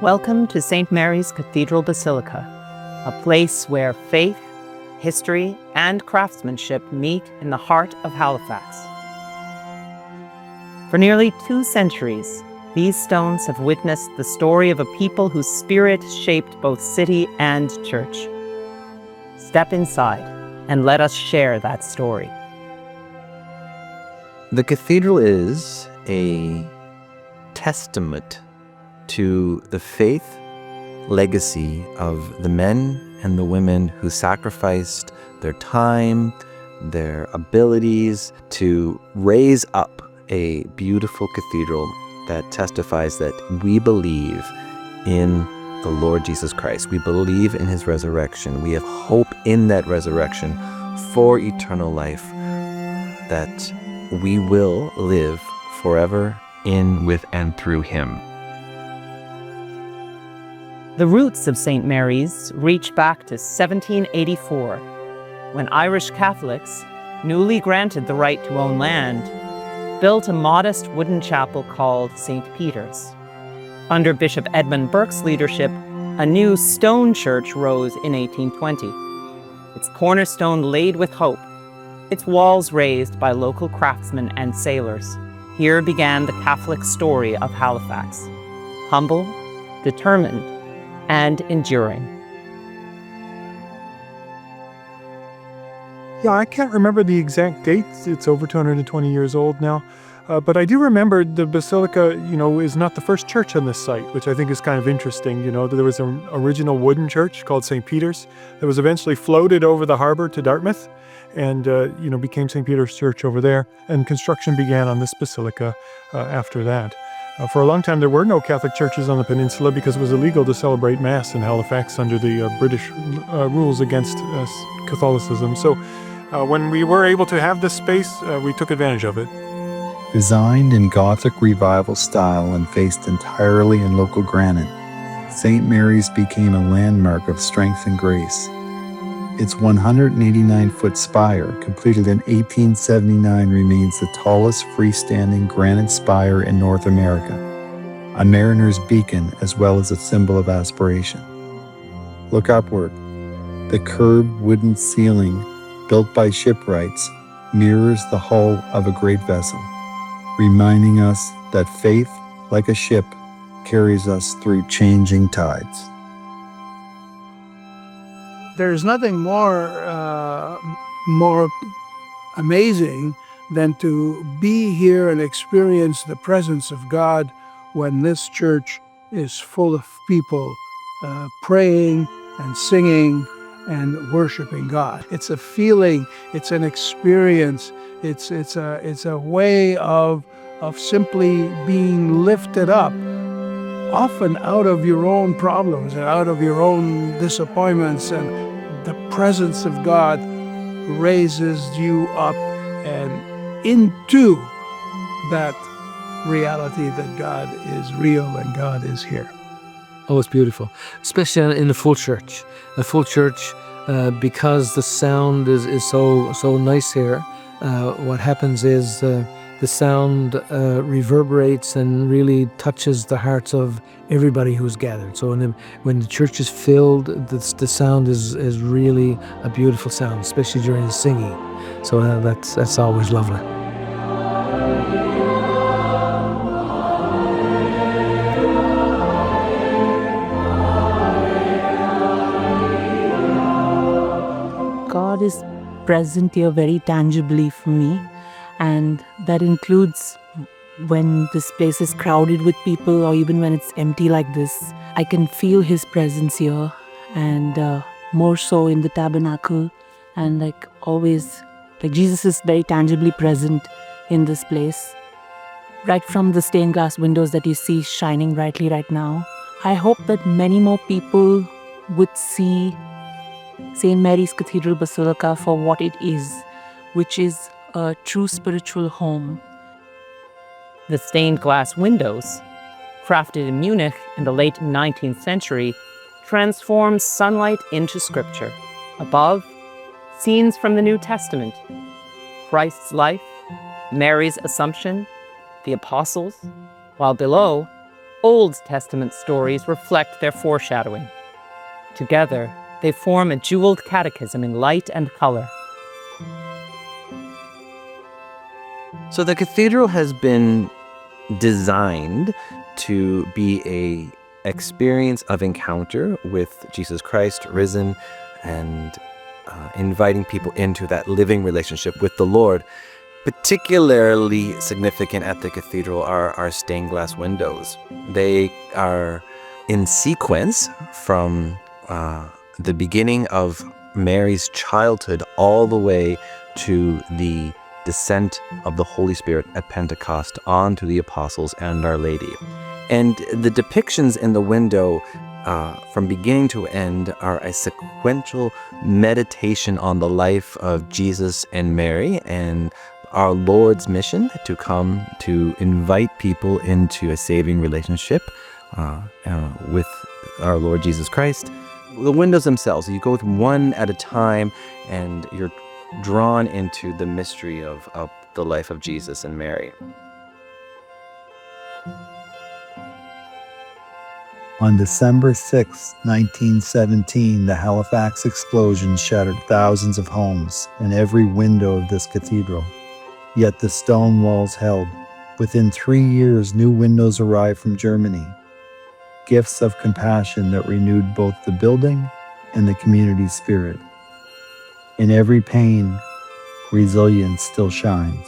Welcome to St. Mary's Cathedral Basilica, a place where faith, history, and craftsmanship meet in the heart of Halifax. For nearly 2 centuries, these stones have witnessed the story of a people whose spirit shaped both city and church. Step inside and let us share that story. The cathedral is a testament to the faith legacy of the men and the women who sacrificed their time, their abilities to raise up a beautiful cathedral that testifies that we believe in the Lord Jesus Christ. We believe in his resurrection. We have hope in that resurrection for eternal life, that we will live forever in, with, and through him. The roots of St. Mary's reach back to 1784, when Irish Catholics, newly granted the right to own land, built a modest wooden chapel called St. Peter's. Under Bishop Edmund Burke's leadership, a new stone church rose in 1820, its cornerstone laid with hope, its walls raised by local craftsmen and sailors. Here began the Catholic story of Halifax, humble, determined, and enduring. Yeah, I can't remember the exact date. It's over 220 years old now. But I do remember the Basilica, is not the first church on this site, which I think is kind of interesting. There was an original wooden church called St. Peter's that was eventually floated over the harbor to Dartmouth and, became St. Peter's Church over there. And construction began on this basilica after that. For a long time, there were no Catholic churches on the peninsula because it was illegal to celebrate Mass in Halifax under the British rules against Catholicism. So when we were able to have this space, we took advantage of it. Designed in Gothic Revival style and faced entirely in local granite, St. Mary's became a landmark of strength and grace. Its 189-foot spire, completed in 1879, remains the tallest freestanding granite spire in North America, a mariner's beacon as well as a symbol of aspiration. Look upward. The curved wooden ceiling, built by shipwrights, mirrors the hull of a great vessel, reminding us that faith, like a ship, carries us through changing tides. There's nothing more amazing than to be here and experience the presence of God when this church is full of people praying and singing and worshiping God. It's a feeling, it's an experience, it's a way of simply being lifted up, often out of your own problems and out of your own disappointments, and the presence of God raises you up and into that reality that God is real and God is here. Oh, it's beautiful, especially in a full church. A full church, because the sound is so nice here. What happens is the sound reverberates and really touches the hearts of everybody who's gathered. So when the church is filled, the sound is really a beautiful sound, especially during the singing. So that's always lovely. God is present here very tangibly for me, and that includes when this place is crowded with people or even when it's empty like this. I can feel his presence here, and more so in the tabernacle, and always, Jesus is very tangibly present in this place. Right from the stained glass windows that you see shining brightly right now, I hope that many more people would see St. Mary's Cathedral Basilica for what it is, which is a true spiritual home. The stained glass windows, crafted in Munich in the late 19th century, transform sunlight into scripture. Above, scenes from the New Testament, Christ's life, Mary's Assumption, the Apostles, while below, Old Testament stories reflect their foreshadowing. Together, they form a jeweled catechism in light and color. So the cathedral has been designed to be a experience of encounter with Jesus Christ risen and inviting people into that living relationship with the Lord. Particularly significant at the cathedral are our stained glass windows. They are in sequence from the beginning of Mary's childhood all the way to the descent of the Holy Spirit at Pentecost onto the apostles and Our Lady. And the depictions in the window from beginning to end are a sequential meditation on the life of Jesus and Mary and our Lord's mission to come to invite people into a saving relationship with our Lord Jesus Christ. The windows themselves, you go one at a time and you're drawn into the mystery of the life of Jesus and Mary. On December 6, 1917, the Halifax explosion shattered thousands of homes and every window of this cathedral. Yet the stone walls held. Within 3 years, new windows arrived from Germany. Gifts of compassion that renewed both the building and the community spirit. In every pain, resilience still shines.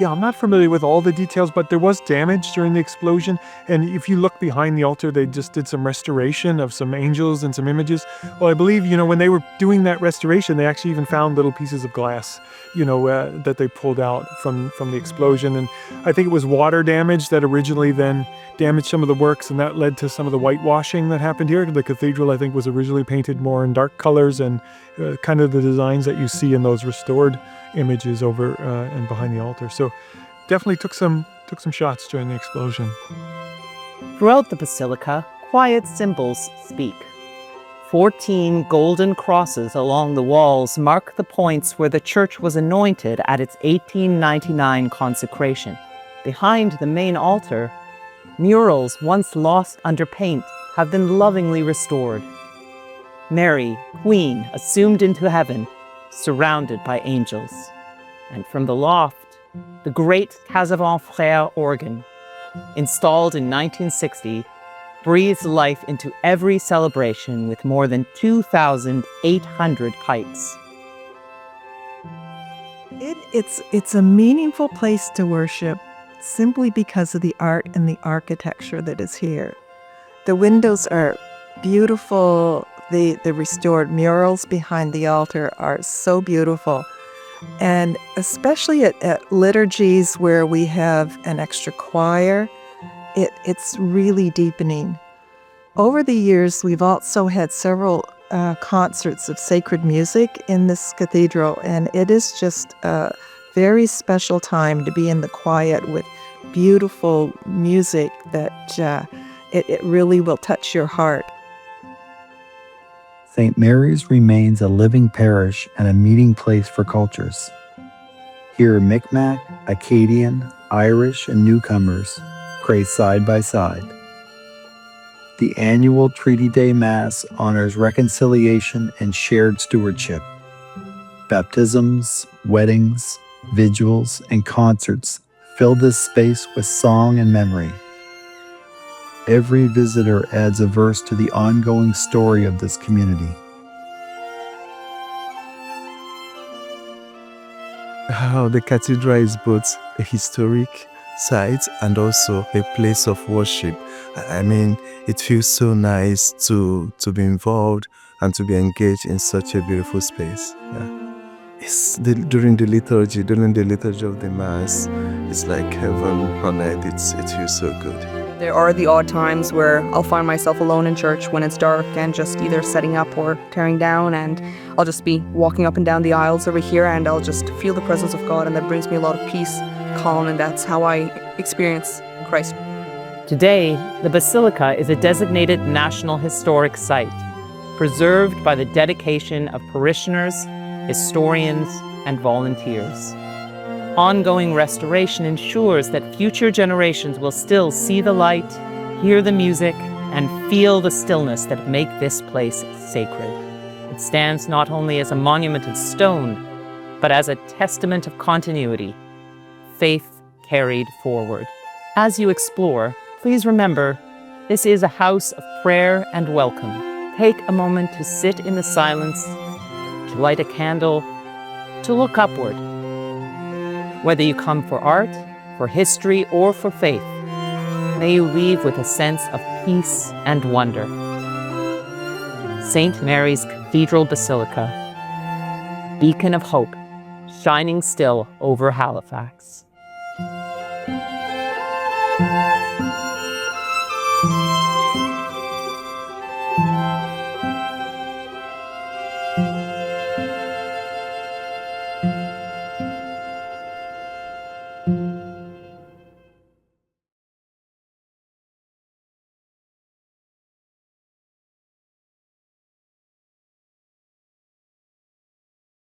Yeah, I'm not familiar with all the details, but there was damage during the explosion. And if you look behind the altar, they just did some restoration of some angels and some images. Well, I believe, when they were doing that restoration, they actually even found little pieces of glass, that they pulled out from the explosion. And I think it was water damage that originally then damaged some of the works, and that led to some of the whitewashing that happened here. The cathedral, I think, was originally painted more in dark colors and kind of the designs that you see in those restored images over and behind the altar. So definitely took some shots during the explosion. Throughout the basilica, quiet symbols speak. 14 golden crosses along the walls mark the points where the church was anointed at its 1899 consecration. Behind the main altar, murals once lost under paint have been lovingly restored. Mary, Queen, assumed into heaven, surrounded by angels. And from the loft, the great Casavant Frère organ, installed in 1960, breathes life into every celebration with more than 2,800 pipes. It's a meaningful place to worship simply because of the art and the architecture that is here. The windows are beautiful. The restored murals behind the altar are so beautiful. And especially at liturgies where we have an extra choir, it's really deepening. Over the years, we've also had several concerts of sacred music in this cathedral, and it is just a very special time to be in the quiet with beautiful music that it really will touch your heart. St. Mary's remains a living parish and a meeting place for cultures. Here, Mi'kmaq, Acadian, Irish, and newcomers pray side by side. The annual Treaty Day Mass honors reconciliation and shared stewardship. Baptisms, weddings, vigils, and concerts fill this space with song and memory. Every visitor adds a verse to the ongoing story of this community. The cathedral is both a historic site and also a place of worship. I mean, it feels so nice to be involved and to be engaged in such a beautiful space. Yeah. During the liturgy of the Mass, it's like heaven on earth. It feels so good. There are the odd times where I'll find myself alone in church when it's dark and just either setting up or tearing down, and I'll just be walking up and down the aisles over here and I'll just feel the presence of God, and that brings me a lot of peace, calm, and that's how I experience Christ. Today, the Basilica is a designated National Historic Site, preserved by the dedication of parishioners, historians, and volunteers. ongoing restoration ensures that future generations will still see the light, hear the music, and feel the stillness that make this place sacred. It stands not only as a monument of stone, but as a testament of continuity, faith carried forward. As you explore, please remember, this is a house of prayer and welcome. Take a moment to sit in the silence, to light a candle, to look upward. Whether you come for art, for history, or for faith, may you leave with a sense of peace and wonder. St. Mary's Cathedral Basilica, beacon of hope, shining still over Halifax.